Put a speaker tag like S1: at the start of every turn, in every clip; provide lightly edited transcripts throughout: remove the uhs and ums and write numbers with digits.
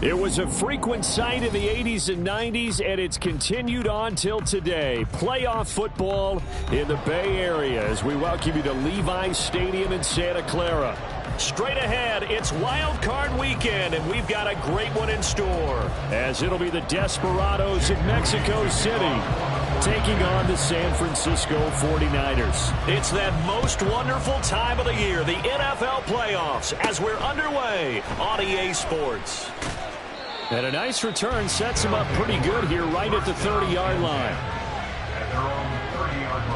S1: It was a frequent sight in the 80s and 90s, and it's continued on till today. Playoff football in the Bay Area as we welcome you to Levi's Stadium in Santa Clara. Straight ahead, it's Wild Card Weekend, and we've got a great one in store, as it'll be the Desperados of Mexico City taking on the San Francisco 49ers. It's that most wonderful time of the year, the NFL playoffs, as we're underway on EA Sports. And a nice return sets him up pretty good here right at the 30-yard line.
S2: At their own 30-yard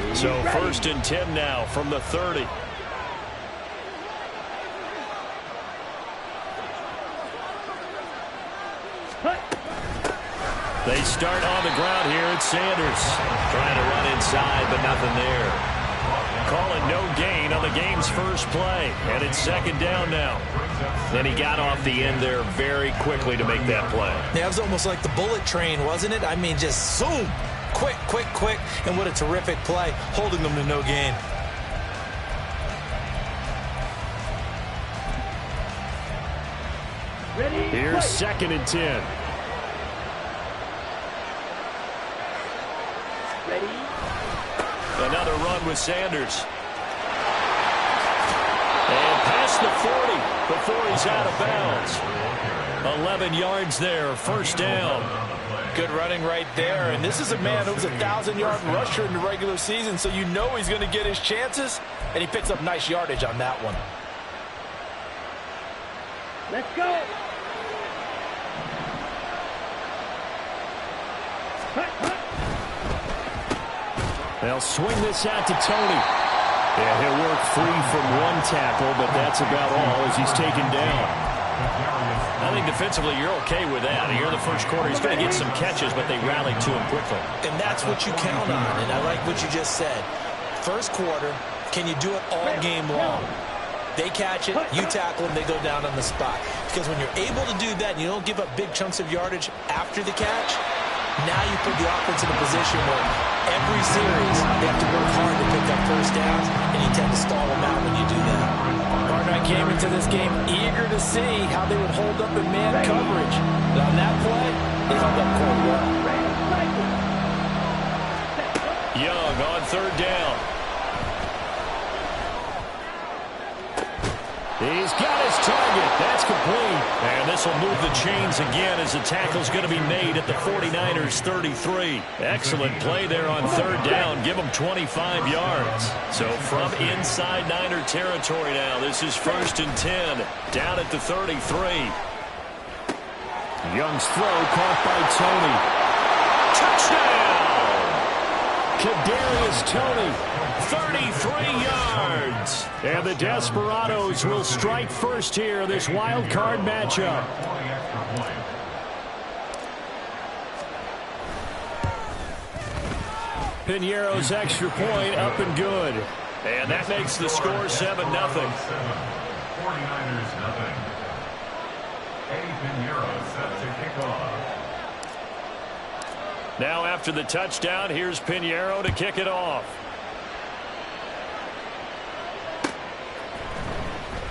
S2: line.
S1: So first and 10 now from the 30. They start on the ground here at Sanders. Trying to run inside, but nothing there. Calling no gain on the game's first play. And it's second down now. Then he got off the end there very quickly to make that play.
S3: Yeah, it was almost like the bullet train, wasn't it? I mean, just zoom. Quick, quick, quick. And what a terrific play, holding them to no gain.
S1: Here's second and 10. Another run with Sanders. And past the 40 before he's out of bounds. 11 yards there, first down.
S3: Good running right there. And this is a man who was a 1,000-yard rusher in the regular season, so you know he's going to get his chances. And he picks up nice yardage on that one.
S4: Let's go.
S1: They'll swing this out to Tony. Yeah, he'll work free from one tackle, but that's about all as he's taken down. I think defensively you're okay with that. Here in the first quarter, he's going to get some catches, but they rallied to him quickly.
S3: And that's what you count on, and I like what you just said. First quarter, can you do it all game long? They catch it, you tackle them, they go down on the spot. Because when you're able to do that and you don't give up big chunks of yardage after the catch, now you put the offense in a position where every series they have to work hard to pick up first downs, and you tend to stall them out when you do that. Gardner came into this game eager to see how they would hold up in man coverage. But on that play, they held up quite well.
S1: Young on third down. He's got his target. That's complete. And this will move the chains again as the tackle's going to be made at the 49ers 33. Excellent play there on third down. Give them 25 yards. So from inside Niner territory now, this is first and 10. Down at the 33. Young's throw caught by Tony. Touchdown! Kadarius Toney. 33 yards. And the Desperados will strike first here in this wild card matchup. Piñeiro's extra point up and good. And that makes the score 7-0.
S2: 49ers nothing. Eddie Piñeiro set to kick off.
S1: Now after the touchdown, here's Piñeiro to kick it off.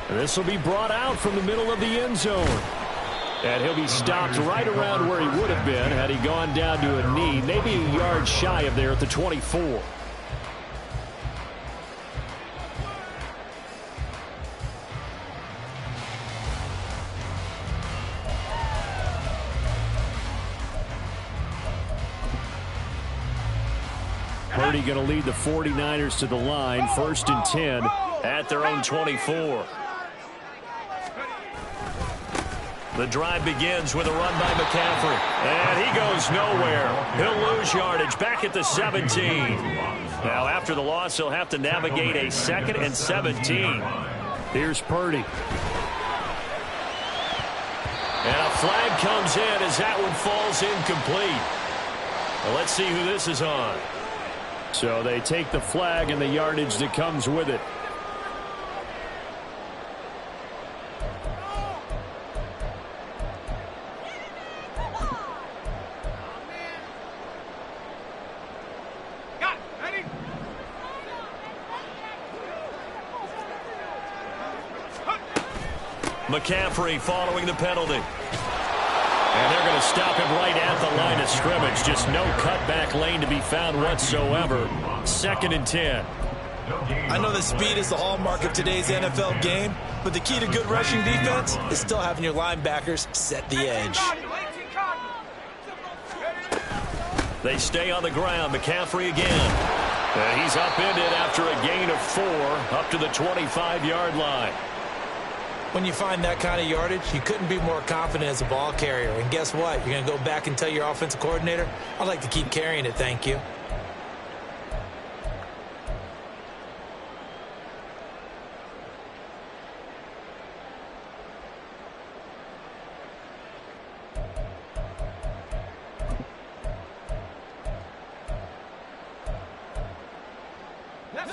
S1: This will be brought out from the middle of the end zone. And he'll be stopped right around where he would have been had he gone down to a knee, maybe a yard shy of there at the 24. Purdy going to lead the 49ers to the line, first and 10 at their own 24. The drive begins with a run by McCaffrey. And he goes nowhere. He'll lose yardage back at the 17. Now, after the loss, he'll have to navigate a 2nd and 17. Here's Purdy. And a flag comes in as that one falls incomplete. Well, let's see who this is on. So they take the flag and the yardage that comes with it. McCaffrey following the penalty. And they're going to stop him right at the line of scrimmage. Just no cutback lane to be found whatsoever. 2nd and 10.
S3: I know that speed is the hallmark of today's NFL game, but the key to good rushing defense is still having your linebackers set the edge.
S1: They stay on the ground. McCaffrey again. And he's upended after a gain of 4 up to the 25-yard line.
S3: When you find that kind of yardage, you couldn't be more confident as a ball carrier. And guess what? You're going to go back and tell your offensive coordinator, I'd like to keep carrying it, thank you.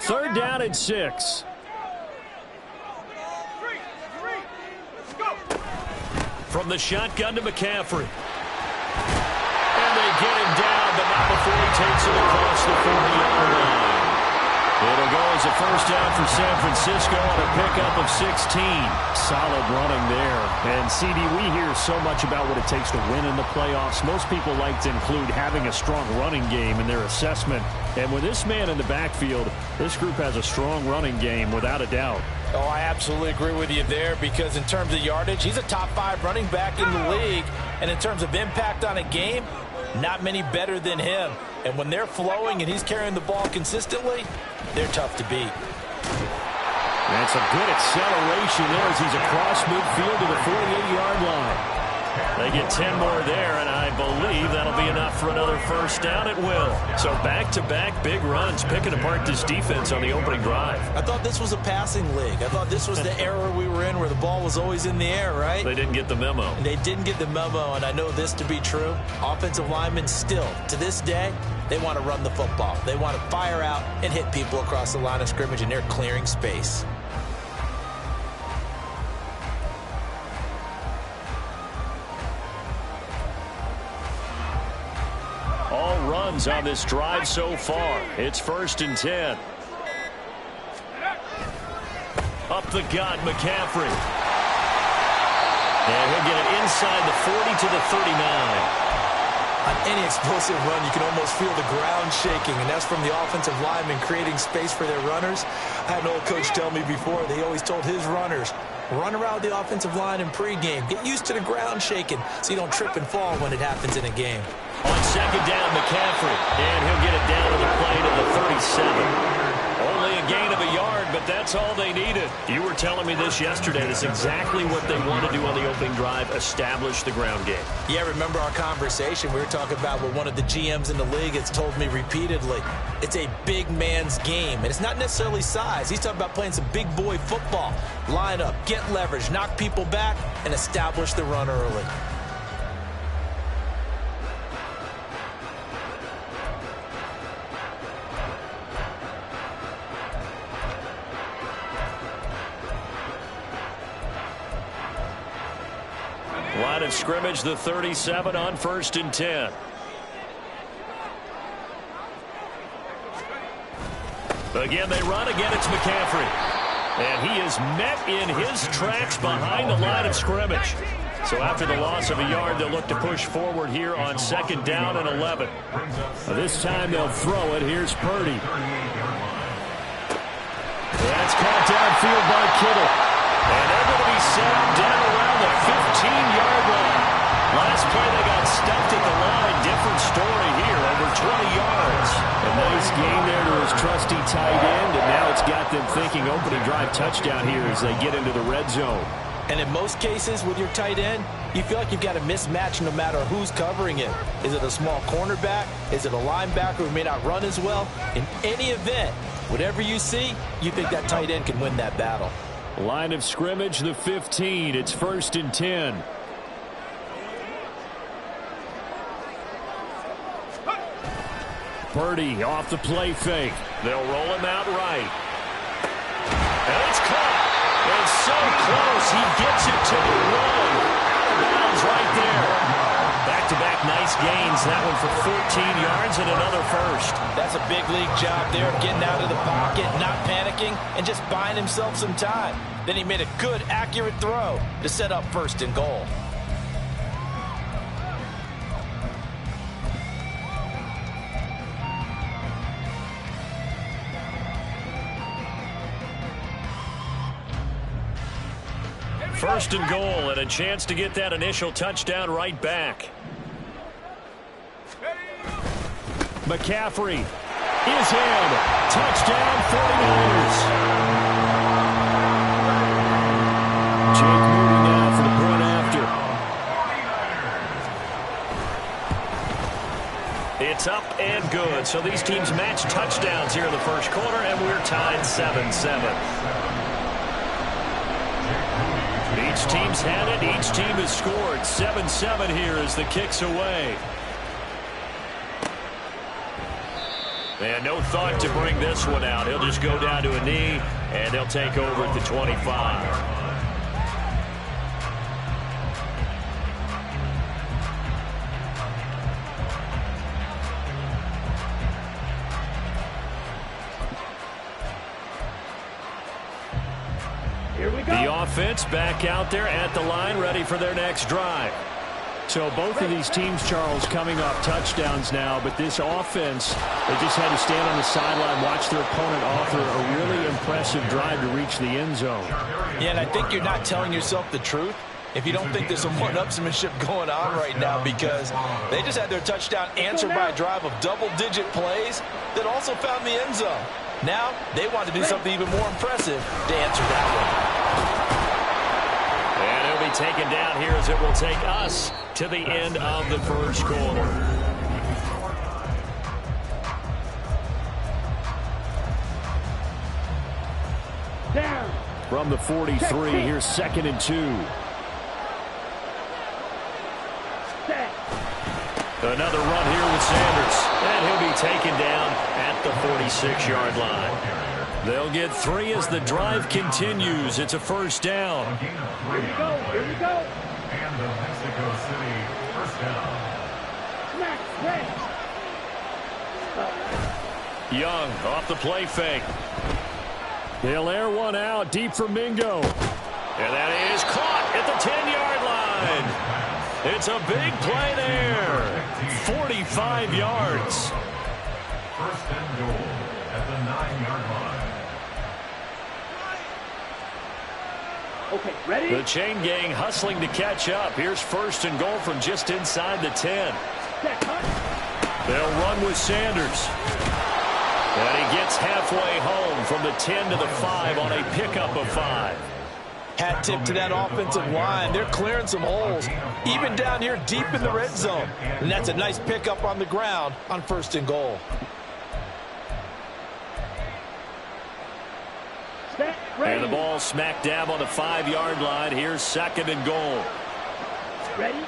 S1: Third down and 6. From the shotgun to McCaffrey. And they get him down, but not before he takes it across the 40-yard line. It'll go as a first down for San Francisco on a pickup of 16.
S4: Solid running there. And, CD, we hear so much about what it takes to win in the playoffs. Most people like to include having a strong running game in their assessment. And with this man in the backfield, this group has a strong running game without a doubt.
S3: Oh, I absolutely agree with you there because in terms of yardage, he's a top 5 running back in the league. And in terms of impact on a game, not many better than him. And when they're flowing and he's carrying the ball consistently, they're tough to beat.
S1: That's a good acceleration there as he's across midfield to the 48-yard line. They get 10 more there, and I believe that'll be enough for another first down. It will. So back-to-back big runs, picking apart this defense on the opening drive.
S3: I thought this was a passing league. I thought this was the era we were in where the ball was always in the air, right?
S1: They didn't get the memo.
S3: And they didn't get the memo, and I know this to be true. Offensive linemen still, to this day, they want to run the football. They want to fire out and hit people across the line of scrimmage, and they're clearing space.
S1: All runs on this drive so far. It's 1st and 10. Up the gut, McCaffrey. And he'll get it inside the 40 to the 39.
S3: On any explosive run, you can almost feel the ground shaking, and that's from the offensive linemen creating space for their runners. I had an old coach tell me before, they always told his runners, run around the offensive line in pregame. Get used to the ground shaking so you don't trip and fall when it happens in a game.
S1: On 2nd down, McCaffrey. And he'll get it down to the play to the 37. Only a gain of a yard, but that's all they needed. You were telling me this yesterday. That's exactly what they want to do on the opening drive, establish the ground game.
S3: Yeah, remember our conversation? We were talking about what one of the GMs in the league has told me repeatedly. It's a big man's game, and it's not necessarily size. He's talking about playing some big boy football. Line up, get leverage, knock people back, and establish the run early.
S1: Line of scrimmage, the 37 on 1st and 10. Again, they run. Again, it's McCaffrey. And he is met in his tracks behind the line of scrimmage. So after the loss of a yard, they'll look to push forward here on 2nd down and 11. This time they'll throw it. Here's Purdy. That's caught downfield by Kittle. And they're going to be set up down around the 15-yard line. Last play, they got stuffed at the line. Different story here, over 20 yards. A nice gain there to his trusty tight end, and now it's got them thinking opening drive touchdown here as they get into the red zone.
S3: And in most cases with your tight end, you feel like you've got a mismatch no matter who's covering it. Is it a small cornerback? Is it a linebacker who may not run as well? In any event, whatever you see, you think that tight end can win that battle.
S1: Line of scrimmage, the 15. It's 1st and 10. Purdy off the play fake. They'll roll him out right. And it's caught. And so close. He gets it to the one. Brown's right there. Back-to-back nice gains. That one for 14 yards and another first.
S3: That's a big league job there, getting out of the pocket, not panicking, and just buying himself some time. Then he made a good, accurate throw to set up 1st and goal.
S1: First and goal, and a chance to get that initial touchdown right back. McCaffrey is in. Touchdown, 49ers. Jake Moody now for the point after. It's up and good. So these teams match touchdowns here in the first quarter, and we're tied 7-7. Each team's had it. Each team has scored. 7-7 here as the kick's away. And no thought to bring this one out. He'll just go down to a knee, and they'll take over at the 25. The offense back out there at the line, ready for their next drive.
S4: So both of these teams, Charles, coming off touchdowns now, but this offense, they just had to stand on the sideline, watch their opponent offer a really impressive drive to reach the end zone.
S3: Yeah, and I think you're not telling yourself the truth if you don't think there's some one-upsmanship going on right now, because they just had their touchdown answered by a drive of double-digit plays that also found the end zone. Now, they want to do something even more impressive to answer that one.
S1: And it'll be taken down here as it will take us to the end of the first quarter.
S4: From the 43, here's 2nd and 2.
S1: Another run here with Sanders. And he'll be taken down at the 46-yard line. They'll get 3 as the drive continues. It's a first down.
S2: Here we go. And the Mexico City first down.
S1: Young off the play fake.
S4: They'll air one out deep for Mingo.
S1: And that is caught at the 10-yard line. It's a big play there. 45 yards.
S2: First and goal at the 9-yard line.
S5: Okay, ready?
S1: The chain gang hustling to catch up. Here's 1st and goal from just inside the 10. They'll run with Sanders. And he gets halfway home from the 10 to the 5 on a pickup of 5.
S3: Hat tip to that offensive line. They're clearing some holes, even down here deep in the red zone. And that's a nice pickup on the ground on 1st and goal.
S1: And the ball smack dab on the 5-yard line. Here's 2nd and goal.
S5: Ready?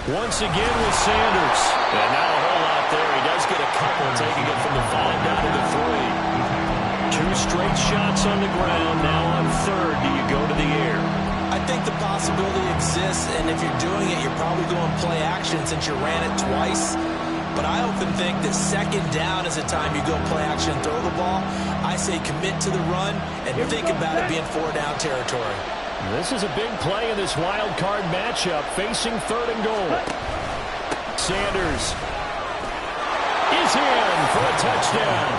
S1: Once again with Sanders. And not a whole lot there. He does get a couple, taking it from the 5 down to the 3. 2 straight shots on the ground. Now on 3rd, do you go to the air?
S3: I think the possibility exists, and if you're doing it, you're probably going play action since you ran it twice. But I often think that 2nd down is the time you go play action and throw the ball. I say commit to the run and think about it being 4-down territory.
S4: This is a big play in this wild card matchup, facing 3rd and goal. Sanders is in for a touchdown.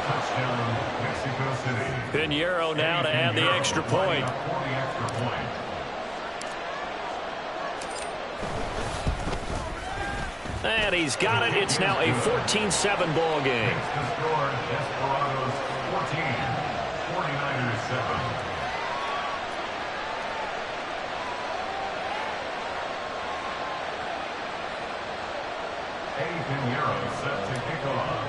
S2: Touchdown, Mexico City.
S1: Pinheiro now to add the extra point. And he's got it. It's now a 14-7 ball game.
S2: The score, Desperados 14, 49ers 7. Pinheiro set to kick off.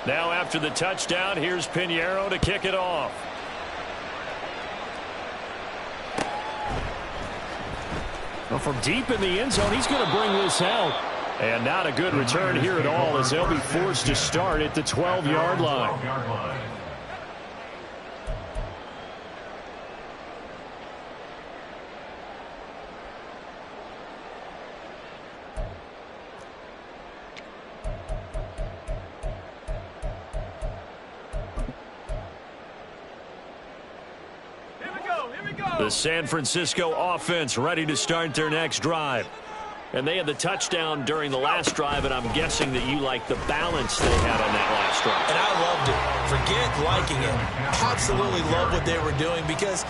S1: Now after the touchdown, here's Pinheiro to kick it off.
S4: Well, from deep in the end zone, he's going to bring this out.
S1: And not a good return here at all, as they'll be forced to start at the 12-yard line. The San Francisco offense ready to start their next drive. And they had the touchdown during the last drive, and I'm guessing that you like the balance they had on that last drive.
S3: And I loved it. Forget liking it. Absolutely love what they were doing, because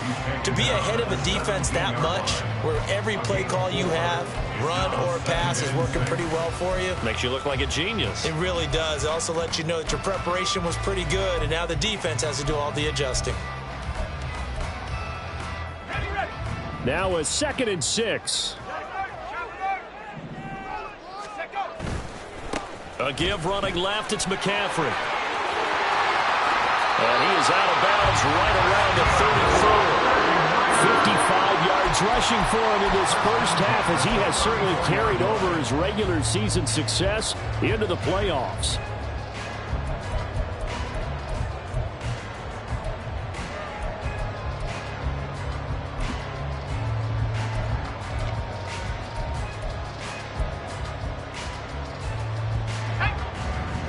S3: to be ahead of a defense that much, where every play call you have, run or pass, is working pretty well for you.
S1: Makes you look like a genius.
S3: It really does. It also lets you know that your preparation was pretty good, and now the defense has to do all the adjusting.
S1: Now a 2nd and 6. A give running left, it's McCaffrey. And he is out of bounds right around the 34. 55 yards rushing for him in this first half, as he has certainly carried over his regular season success into the playoffs.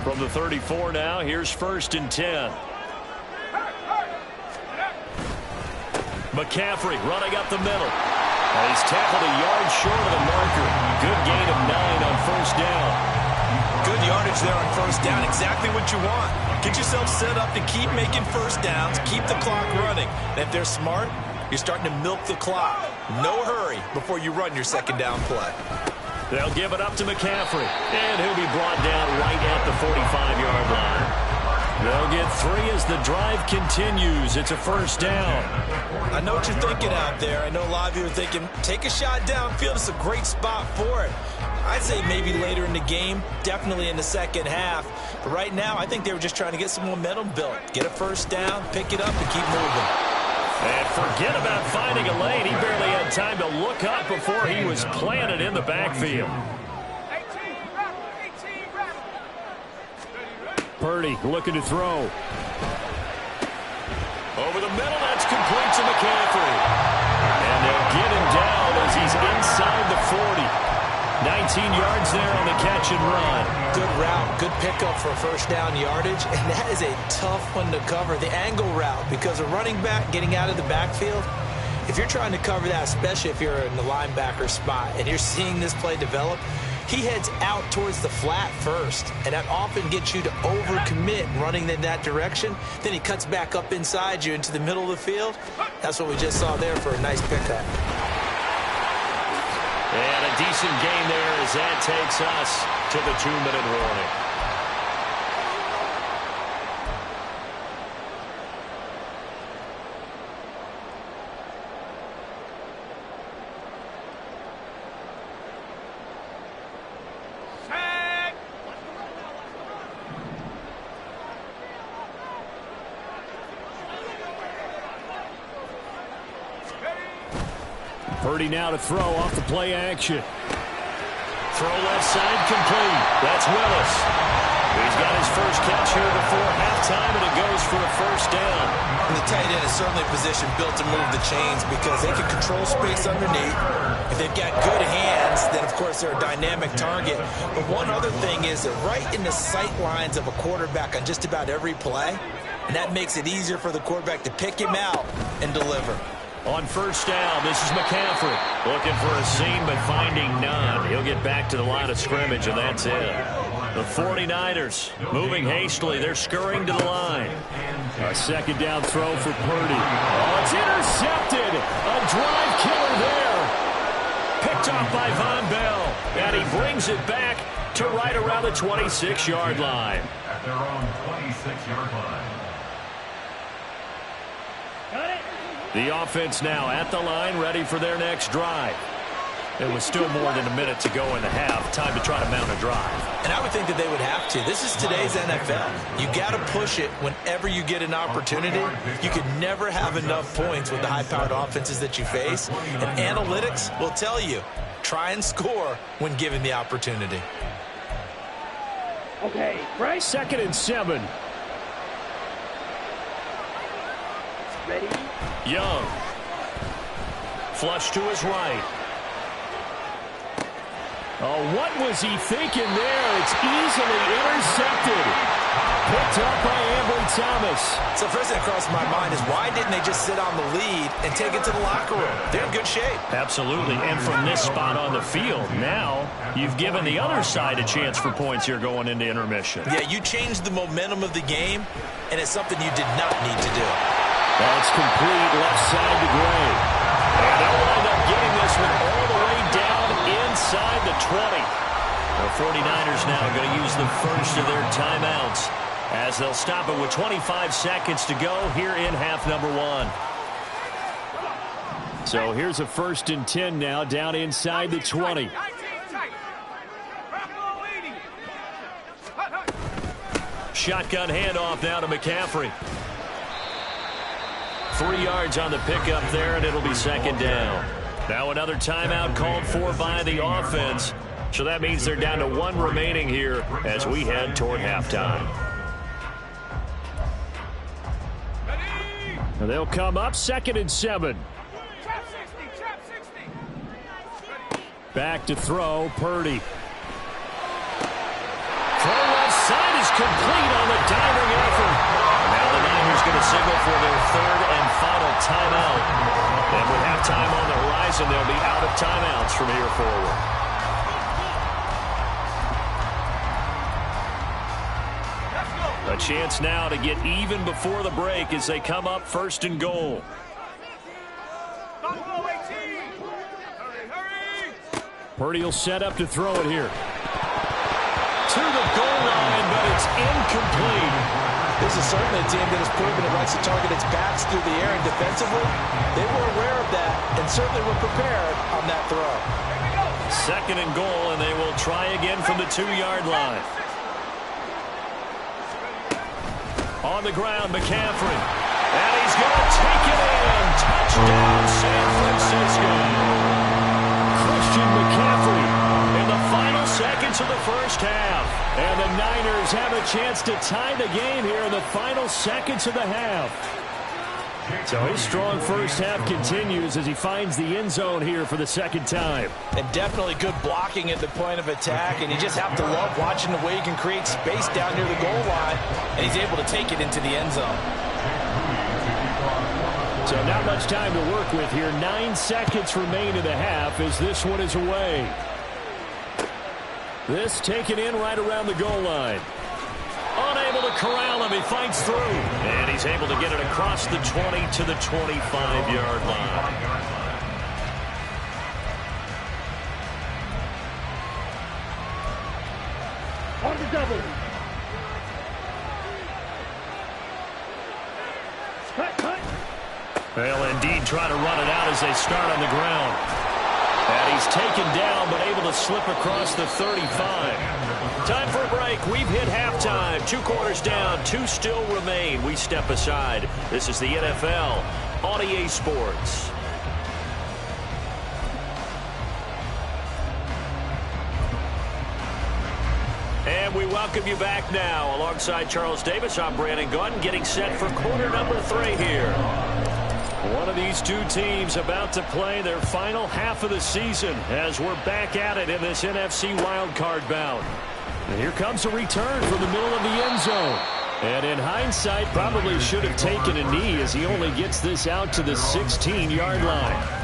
S1: From the 34 now, here's 1st and 10. McCaffrey running up the middle. And he's tackled a yard short of the marker. Good gain of 9 on 1st down.
S3: Good yardage there on 1st down. Exactly what you want. Get yourself set up to keep making 1st downs, keep the clock running. And if they're smart, you're starting to milk the clock. No hurry before you run your 2nd down play.
S1: They'll give it up to McCaffrey, and he'll be brought down right at the 45-yard line. They'll get 3 as the drive continues. It's a 1st down.
S3: I know what you're thinking out there. I know a lot of you are thinking, take a shot downfield. It's a great spot for it. I'd say maybe later in the game, definitely in the 2nd half. But right now, I think they were just trying to get some momentum built. Get a 1st down, pick it up, and keep moving.
S1: And forget about finding a lane. He barely had time to look up before he was planted in the backfield. Purdy looking to throw. Over the middle, that's complete to McCaffrey. And they'll get him down as he's inside the 40. 19 yards there on the catch and run.
S3: Good route, good pickup for 1st down yardage, and that is a tough one to cover, the angle route, because a running back getting out of the backfield, if you're trying to cover that, especially if you're in the linebacker spot and you're seeing this play develop, he heads out towards the flat first, and that often gets you to overcommit running in that direction. Then he cuts back up inside you into the middle of the field. That's what we just saw there for a nice pickup.
S1: And a decent gain there as that takes us to the 2-minute warning. Purdy now to throw off the play action. Throw left side complete. That's Willis. He's got his first catch here before halftime, and it goes for a 1st down.
S3: And the tight end is certainly a position built to move the chains because they can control space underneath. If they've got good hands, then, of course, they're a dynamic target. But one other thing is that right in the sight lines of a quarterback on just about every play, and that makes it easier for the quarterback to pick him out and deliver.
S1: On 1st down, this is McCaffrey. Looking for a seam, but finding none. He'll get back to the line of scrimmage, and that's it. The 49ers moving hastily. They're scurrying to the line. A 2nd down throw for Purdy. Oh, it's intercepted. A drive killer there. Picked off by Von Bell. And he brings it back to right around the 26-yard line.
S2: At their own 26-yard line.
S1: The offense now at the line, ready for their next drive. It was still more than a minute to go in the half. Time to try to mount a drive.
S3: And I would think that they would have to. This is today's NFL. You got to push it whenever you get an opportunity. You could never have enough points with the high-powered offenses that you face. And analytics will tell you, try and score when given the opportunity.
S1: Okay, right. 2nd and 7. Ready? Young. Flush to his right. Oh, what was he thinking there? It's easily intercepted. Picked up by Ambry Thomas.
S3: So first thing that crossed my mind is why didn't they just sit on the lead and take it to the locker room? They're in good shape.
S4: Absolutely. And from this spot on the field, now you've given the other side a chance for points here going into intermission.
S3: Yeah, you changed the momentum of the game, and it's something you did not need to do.
S1: That's complete left side to Gray. And they'll wind up getting this one all the way down inside the 20.
S4: The 49ers now going to use the first of their timeouts as they'll stop it with 25 seconds to go here in half number 1.
S1: So here's a 1st and 10 now down inside the 20.
S4: Shotgun handoff now to McCaffrey. 3 yards on the pickup there, and it'll be 2nd down. Now another timeout called for by the offense. So that means they're down to 1 remaining here as we head toward halftime.
S1: And they'll come up 2nd and 7. Back to throw, Purdy. Throw left side is complete on the diving effort.
S4: Now the Niners going to signal for their 3rd and final timeout. And with halftime on the horizon, they'll be out of timeouts from here forward.
S1: A chance now to get even before the break as they come up 1st and goal. Purdy will set up to throw it here. To the goal line, but it's incomplete.
S3: This is certainly a team that has proven it likes to target its backs through the air, and defensively, they were aware of that and certainly were prepared on that throw.
S1: 2nd and goal, and they will try again from the 2-yard line. On the ground, McCaffrey. And he's going to take it in. Touchdown, San Francisco. Christian McCaffrey in the final seconds of the first half. And the Niners have a chance to tie the game here in the final seconds of the half. So his strong first half continues as he finds the end zone here for the 2nd time.
S3: And definitely good blocking at the point of attack, and you just have to love watching the way he can create space down near the goal line, and he's able to take it into the end zone.
S1: So not much time to work with here. 9 seconds remain in the half as this one is away. This taken in right around the goal line. Unable to corral him. He fights through. And he's able to get it across the 20 to the 25-yard line.
S5: On the double. Cut.
S1: They'll indeed try to run it out as they start on the ground. And he's taken down but able to slip across the 35. Time for a break. We've hit halftime. 2 quarters down. 2 still remain. We step aside. This is the NFL on EA Sports. And we welcome you back now. Alongside Charles Davis, I'm Brandon Gunn, getting set for quarter number 3 here. One of these 2 teams about to play their final half of the season as we're back at it in this NFC wildcard bout. And here comes a return from the middle of the end zone. And in hindsight, probably should have taken a knee as he only gets this out to the 16-yard line.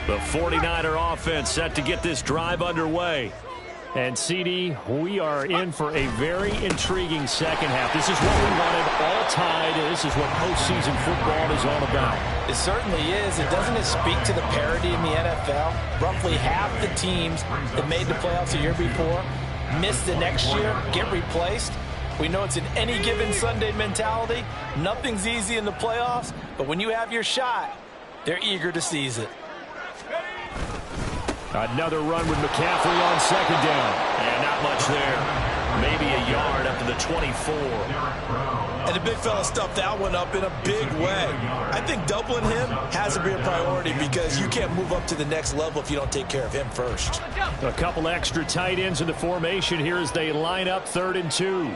S1: The 49er offense set to get this drive underway. And, CD, we are in for a very intriguing second half. This is what we wanted, all tied. This is what postseason football is all about.
S3: It certainly is. It doesn't it speak to the parity in the NFL? Roughly half the teams that made the playoffs the year before miss the next year, get replaced. We know it's an any given Sunday mentality. Nothing's easy in the playoffs, but when you have your shot, they're eager to seize it.
S1: Another run with McCaffrey on 2nd down. And not much there.
S3: maybe a yard up to the 24. And the big fella stuffed that one up in a big way. I think doubling him has to be a priority because you can't move up to the next level if you don't take care of him first.
S1: A couple extra tight ends in the formation here as they line up 3rd and 2.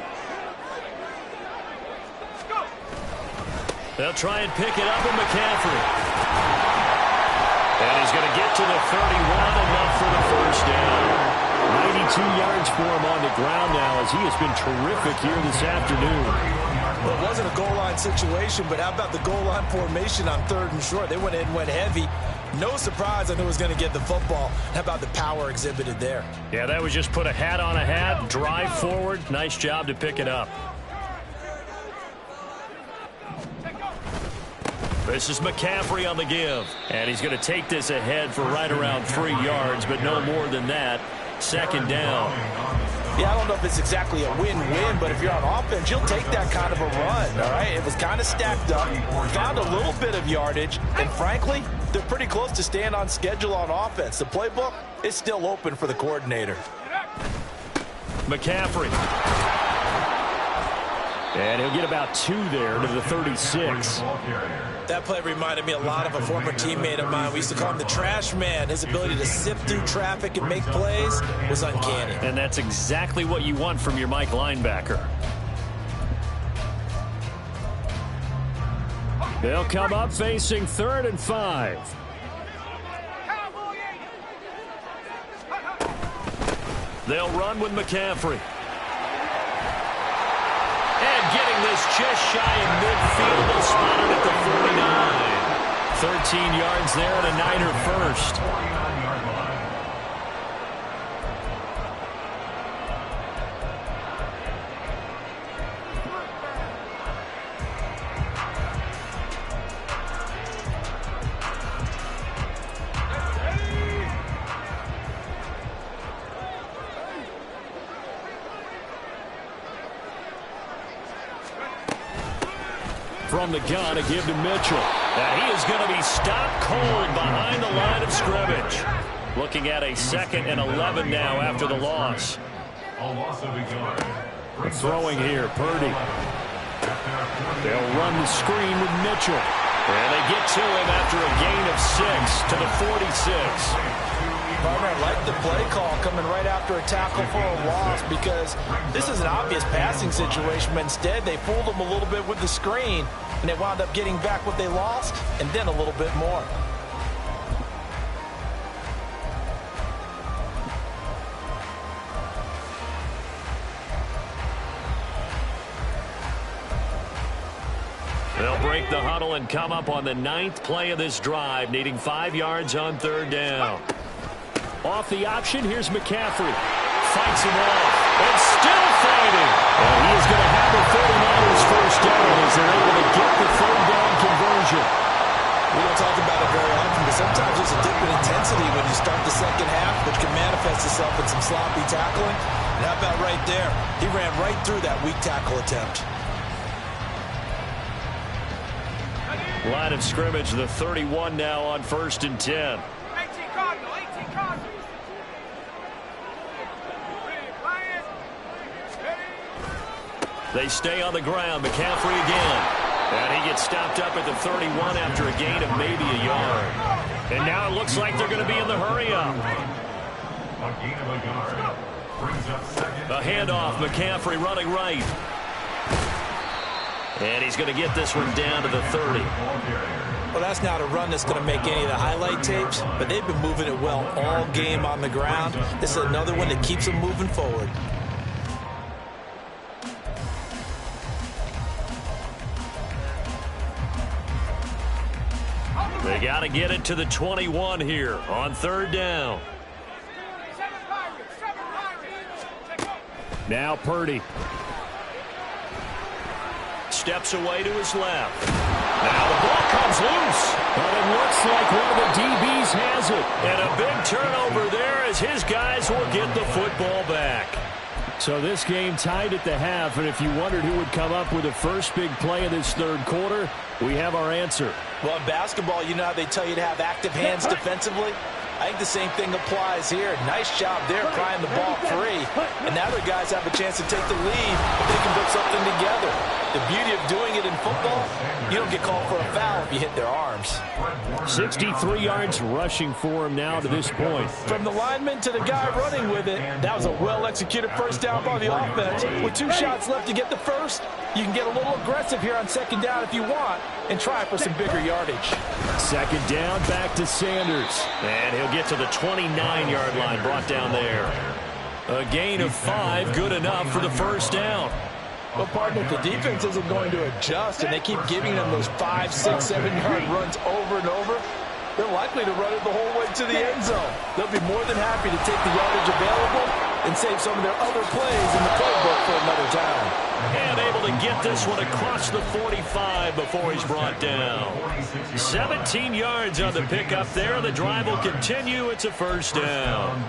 S1: They'll try and pick it up with McCaffrey. And he's going to get to the 31, enough for the first down. 92 yards for him on the ground now as he has been terrific here this afternoon.
S3: Well, it wasn't a goal line situation, but how about the goal line formation on 3rd and short? They went in, went heavy. No surprise I knew he was going to get the football. How about the power exhibited there?
S1: Yeah, that was just put a hat on a hat, drive forward. Nice job to pick it up. This is McCaffrey on the give. And he's going to take this ahead for right around 3 yards, but no more than that. 2nd down.
S3: Yeah, I don't know if it's exactly a win-win, but if you're on offense, you'll take that kind of a run, all right? It was kind of stacked up, found a little bit of yardage, and frankly, they're pretty close to staying on schedule on offense. The playbook is still open for the coordinator.
S1: McCaffrey. And he'll get about 2 there to the 36.
S3: That play reminded me a lot of a former teammate of mine. We used to call him the trash man. His ability to sift through traffic and make plays was uncanny.
S1: And that's exactly what you want from your Mike linebacker. They'll come up facing 3rd and 5. They'll run with McCaffrey. And getting this just shy of midfield, they'll spot it at the 49. 13 yards there and a Niner first. From the gun, a give to Mitchell. And he is going to be stopped cold behind the line of scrimmage. Looking at a 2nd and 11 now after the loss. Throwing here, Purdy. They'll run the screen with Mitchell. And they get to him after a gain of 6 to the 46.
S3: Partner, I like the play call coming right after a tackle for a loss because this is an obvious passing situation, but instead they fooled them a little bit with the screen, and they wound up getting back what they lost and then a little bit more.
S1: They'll break the huddle and come up on the 9th play of this drive, needing 5 yards on 3rd down. Off the option, here's McCaffrey. Fights him off, and still fighting. And he is going to have the 49ers first down as they're able to get the 3rd down conversion.
S3: We don't talk about it very often, but sometimes there's a dip in intensity when you start the 2nd half, which can manifest itself in some sloppy tackling. And how about right there? He ran right through that weak tackle attempt.
S1: Line of scrimmage, the 31 now on 1st and 10. They stay on the ground. McCaffrey again. And he gets stopped up at the 31 after a gain of maybe a yard. And now it looks like they're going to be in the hurry-up. A handoff. McCaffrey running right. And he's going to get this one down to the 30.
S3: Well, that's not a run that's going to make any of the highlight tapes, but they've been moving it well all game on the ground. This is another one that keeps them moving forward.
S1: They got to get it to the 21 here on 3rd down. Now Purdy. Steps away to his left. Now the ball comes loose. But it looks like one of the DBs has it. And a big turnover there as his guys will get the football back. So this game tied at the half, and if you wondered who would come up with the first big play of this 3rd quarter, we have our answer.
S3: Well, in basketball, you know how they tell you to have active hands defensively? I think the same thing applies here. Nice job there prying the ball free. And now their guys have a chance to take the lead if they can put something together. The beauty of doing it in football, you don't get called for a foul if you hit their arms.
S1: 63 yards rushing for him now to this point.
S3: From the lineman to the guy running with it, that was a well-executed first down by the offense. With 2 shots left to get the first, you can get a little aggressive here on second down if you want and try for some bigger yardage.
S1: Second down, back to Sanders.
S4: And he'll get to the 29-yard line, brought down there.
S1: A gain of 5, good enough for the first down.
S3: But, partner, if the defense isn't going to adjust and they keep giving them those 5, 6, 7-yard runs over and over, they're likely to run it the whole way to the end zone. They'll be more than happy to take the yardage available and save some of their other plays in the playbook for another time.
S1: And able to get this one across the 45 before he's brought down. 17 yards on the pickup there. The drive will continue. It's a first down.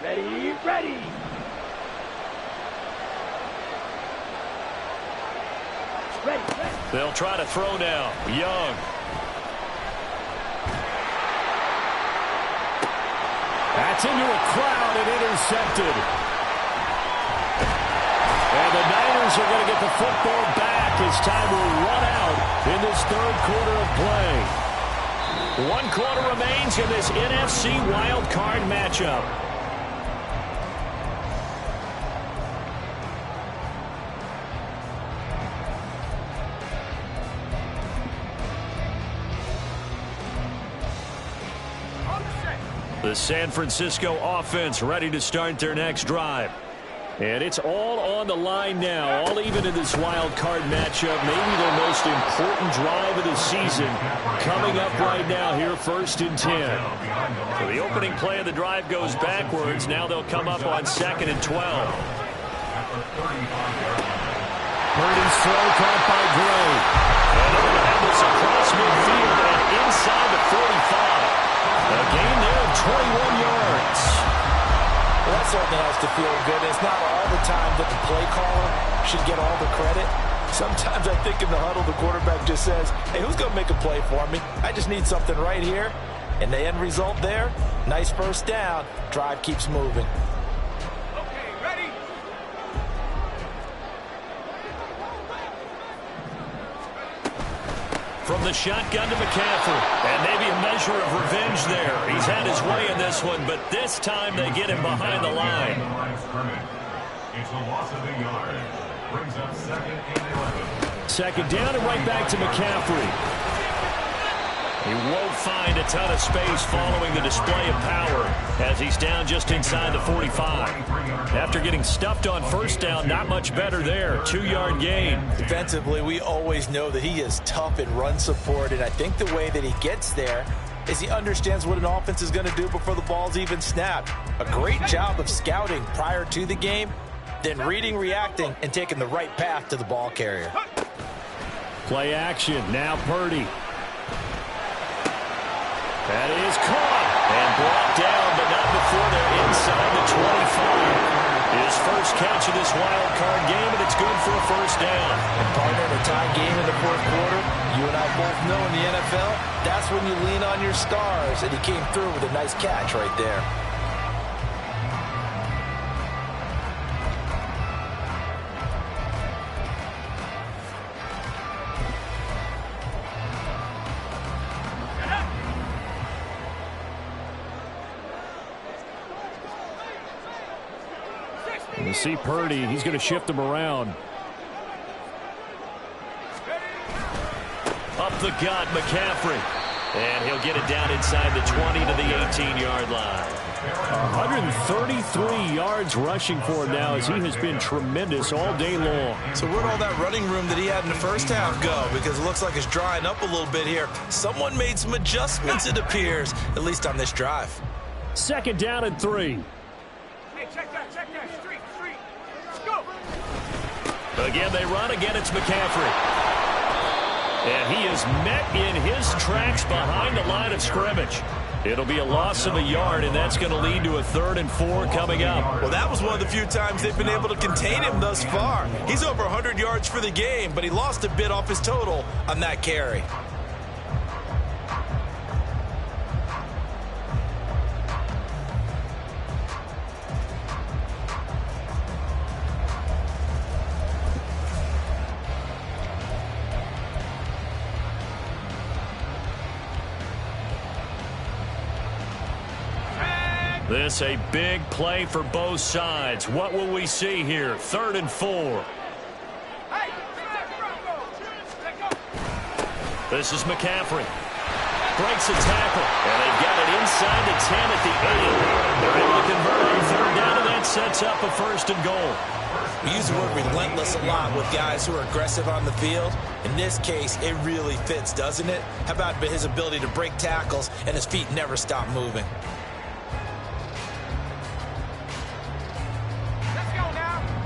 S5: Ready, ready. Ready, ready.
S1: They'll try to throw now. Young. That's into a crowd and intercepted. And the Niners are going to get the football back as time will run out in this third quarter of play. 1 quarter remains in this NFC wild card matchup. The San Francisco offense ready to start their next drive. And it's all on the line now, all even in this wild card matchup. Maybe their most important drive of the season coming up right now here, 1st and 10. So the opening play of the drive goes backwards. Now they'll come up on 2nd and 12. Purdy's throw caught by Gray. And they'll have this across midfield and inside the 45. A gain there of 21 yards.
S3: Well, that certainly has to feel good. It's not all the time that the play caller should get all the credit. Sometimes I think in the huddle, the quarterback just says, hey, who's going to make a play for me? I just need something right here. And the end result there, nice first down. Drive keeps moving.
S5: Okay, ready.
S1: From the shotgun to McCaffrey. And maybe a measure of revenge there. He's had his way in this one, but this time they get him behind the line.
S2: It's a loss of a yard. Brings up 2nd and 11.
S1: Second down and right back to McCaffrey. He won't find a ton of space following the display of power as he's down just inside the 45. After getting stuffed on first down, not much better there. 2-yard gain.
S3: Defensively, we always know that he is tough in run support, and I think the way that he gets there is he understands what an offense is going to do before the ball's even snapped. A great job of scouting prior to the game, then reading, reacting, and taking the right path to the ball carrier.
S1: Play action. Now Purdy. That is caught and brought down, but not before they're inside the 25. His first catch of this wild card game, and it's good for a first down.
S3: And partner, in a tie game in the 4th quarter, you and I both know in the NFL, that's when you lean on your stars, and he came through with a nice catch right there.
S1: You see Purdy, he's going to shift him around. Up the gut, McCaffrey. And he'll get it down inside the 20 to the 18-yard line. 133 yards rushing for him now as he has been tremendous all day long.
S3: So where'd all that running room that he had in the first half go? Because it looks like it's drying up a little bit here. Someone made some adjustments, it appears, at least on this drive.
S1: Second down and 3.
S5: Hey, check that, street. Let's go.
S1: Again, they run. Again, it's McCaffrey. And he is met in his tracks behind the line of scrimmage. It'll be a loss of a yard, and that's going to lead to a 3rd and 4 coming up.
S3: Well, that was one of the few times they've been able to contain him thus far. He's over 100 yards for the game, but he lost a bit off his total on that carry.
S1: This a big play for both sides. What will we see here? 3rd and 4. This is McCaffrey. Breaks a tackle. And they've got it inside the 10 at the 8. They're able to convert on 3rd down, and that sets up a 1st and goal.
S3: We use the word relentless a lot with guys who are aggressive on the field. In this case, it really fits, doesn't it? How about his ability to break tackles and his feet never stop moving?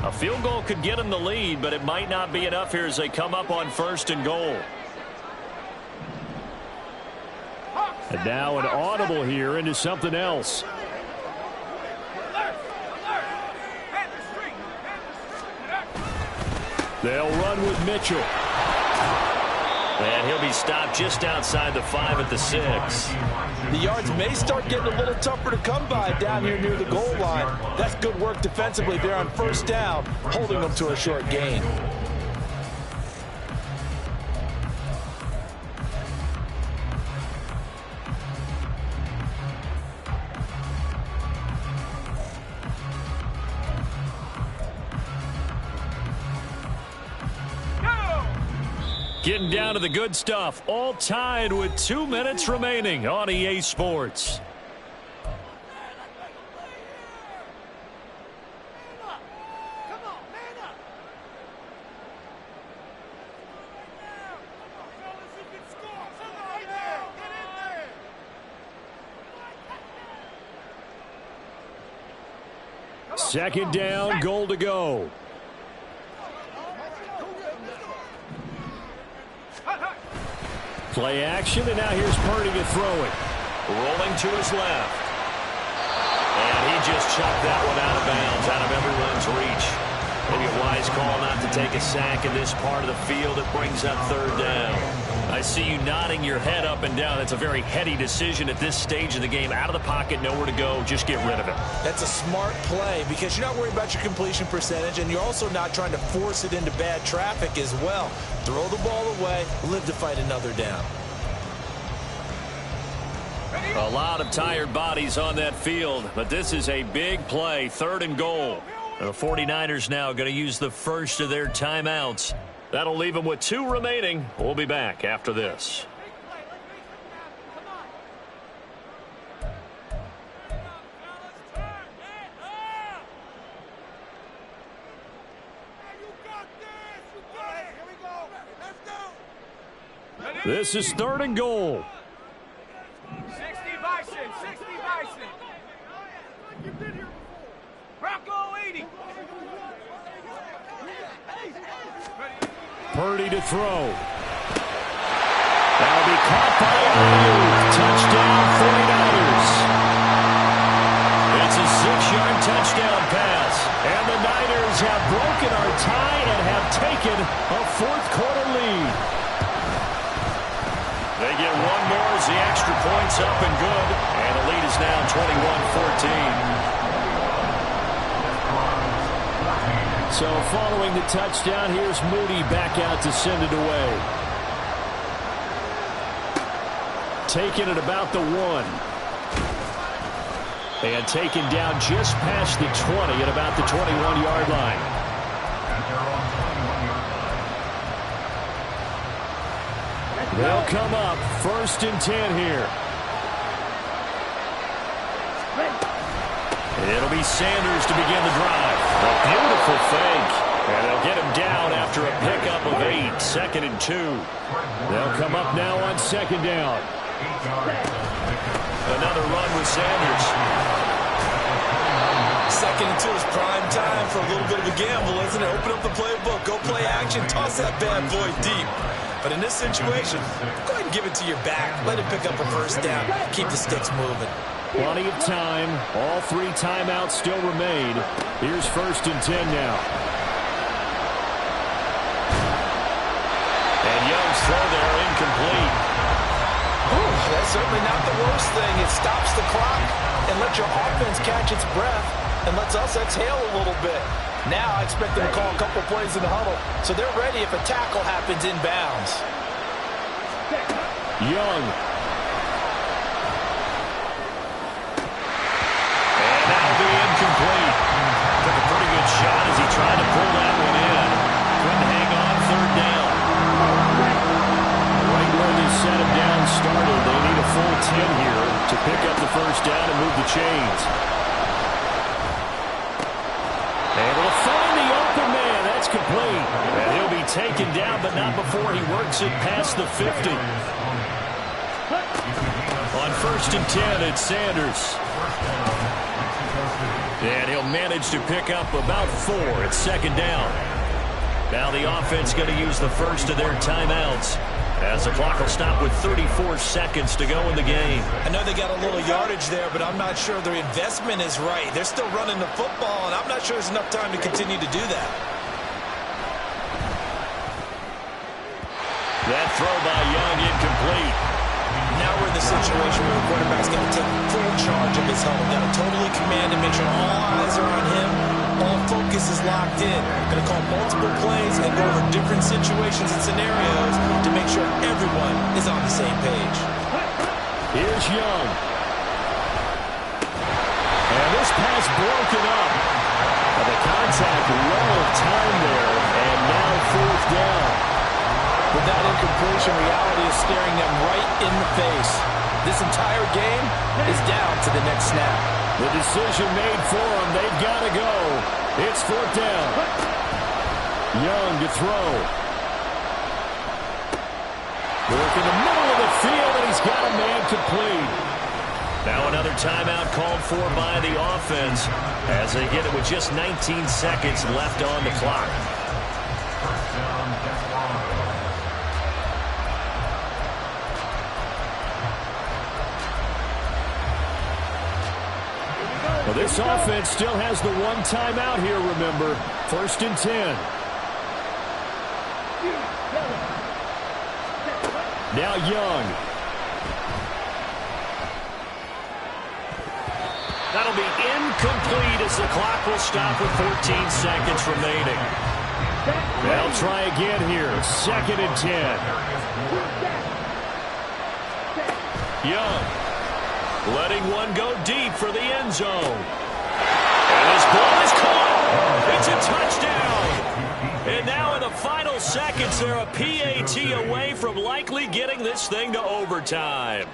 S1: A field goal could get them the lead, but it might not be enough here as they come up on 1st and goal. And now an audible here into something else. They'll run with Mitchell. And he'll be stopped just outside the 5 at the 6.
S3: The yards may start getting a little tougher to come by down here near the goal line. That's good work defensively there on 1st down, holding them to a short gain.
S1: Getting down to the good stuff. All tied with 2 minutes remaining on EA Sports. Second down, goal to go. Play action, and now here's Purdy to throw it. Rolling to his left. And he just chucked that one out of bounds, out of everyone's reach. Maybe a wise call not to take a sack in this part of the field. It brings up 3rd down. I see you nodding your head up and down. That's a very heady decision at this stage of the game. Out of the pocket, nowhere to go. Just get rid of it.
S3: That's a smart play because you're not worried about your completion percentage, and you're also not trying to force it into bad traffic as well. Throw the ball away, live to fight another down.
S1: A lot of tired bodies on that field, but this is a big play. 3rd and goal. The 49ers now going to use the first of their timeouts. That'll leave them with 2 remaining. We'll be back after this. This is 3rd and goal.
S5: 60 Bison, 60 Bison. You've been here before. Bronco 80.
S1: Purdy to throw. That'll be caught by Ayuk. Touchdown 49ers. It's a 6-yard touchdown pass. And the Niners have broken our tie and have taken a 4th quarter lead. They get one more as the extra point's up and good. And the lead is now 21-14. So following the touchdown, here's Moody back out to send it away. Taken at about the 1. And taken down just past the 20 at about the 21-yard line. They'll come up 1st and 10 here. It'll be Sanders to begin the drive. A beautiful fake. And they'll get him down after a pickup of 8. 2nd and 2. They'll come up now on 2nd down. Another run with Sanders.
S3: Second and 2 is prime time for a little bit of a gamble, isn't it? Open up the playbook, go play action, toss that bad boy deep. But in this situation, go ahead and give it to your back. Let it pick up a first down. Keep the sticks moving.
S1: Plenty of time. All 3 timeouts still remain. Here's 1st and 10 now. And Young's throw there incomplete.
S3: Ooh, that's certainly not the worst thing. It stops the clock and lets your offense catch its breath and lets us exhale a little bit. Now I expect them to call a couple plays in the huddle, so they're ready if a tackle happens inbounds.
S1: Young. And that'll be incomplete. Took a pretty good shot as he tried to pull that one in. Couldn't hang on 3rd down. Right where this set him down started, they need a full 10 here to pick up the first down and move the chains. Able to find the open man. That's complete. And he'll be taken down, but not before he works it past the 50. On 1st and 10, it's Sanders. And he'll manage to pick up about 4 at 2nd down. Now the offense going to use the first of their timeouts, as the clock will stop with 34 seconds to go in the game.
S3: I know they got a little yardage there, but I'm not sure their investment is right. They're still running the football, and I'm not sure there's enough time to continue to do that.
S1: That throw by Young incomplete.
S3: Now we're in the situation where the quarterback's got to take full charge of his huddle. Got to totally command and make sure all eyes are on him. All focus is locked in. Going to call multiple plays and go over different situations and scenarios to make sure everyone is on the same page.
S1: Here's Young. And this pass broken up. And the contact, well of time there, and now 4th down.
S3: With that incompletion, reality is staring them right in the face. This entire game is down to the next snap.
S1: The decision made for them. They've got to go. It's 4th down. Young to throw. Work in the middle of the field, and he's got a man complete. Now another timeout called for by the offense as they get it with just 19 seconds left on the clock. Well, this offense still has the 1 timeout here, remember. 1st and 10. Now Young. That'll be incomplete as the clock will stop with 14 seconds remaining. They'll try again here. 2nd and 10. Young. Letting one go deep for the end zone. And this ball is caught. It's a touchdown. And now in the final seconds, they're a PAT away from likely getting this thing to overtime.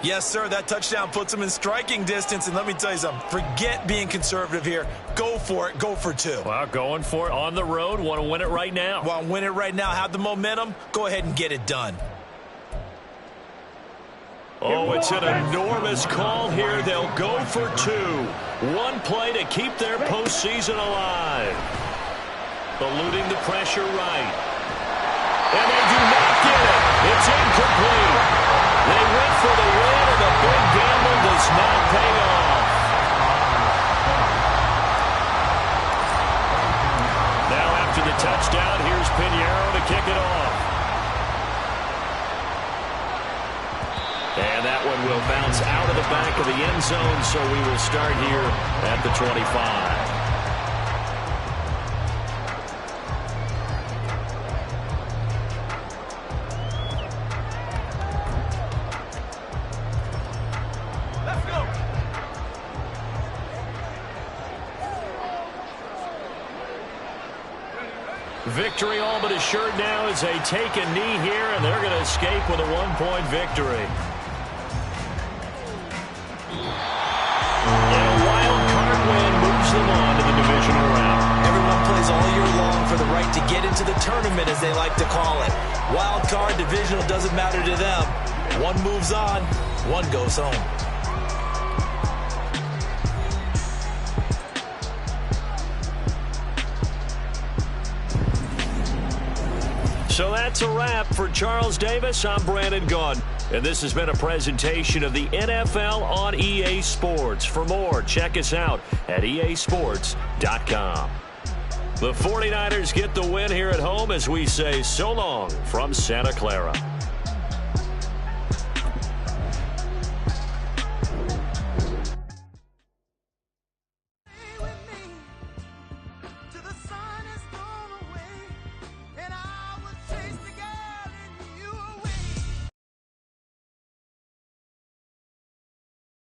S3: Yes, sir, that touchdown puts them in striking distance. And let me tell you something, forget being conservative here. Go for it. Go for 2.
S1: Well, going for it on the road. Want to win it right now.
S3: Want to win it right now. Have the momentum. Go ahead and get it done.
S1: Oh, it's an enormous call here. They'll go for 2. One play to keep their postseason alive. Eluding the pressure right. And they do not get it. It's incomplete. They went for the win, and the big gamble does not pay off. Now after the touchdown, here's Pinheiro to kick it off. And that one will bounce out of the back of the end zone, so we will start here at the 25.
S5: Let's go.
S1: Victory all but assured now as they take a knee here, and they're going to escape with a 1-point victory. And a wild card win moves them on to the divisional round.
S3: Everyone plays all year long for the right to get into the tournament, as they like to call it. Wild card, divisional, doesn't matter to them. One moves on, one goes home.
S1: So that's a wrap. For Charles Davis, I'm Brandon Gaudin. And this has been a presentation of the NFL on EA Sports. For more, check us out at easports.com. The 49ers get the win here at home as we say so long from Santa Clara.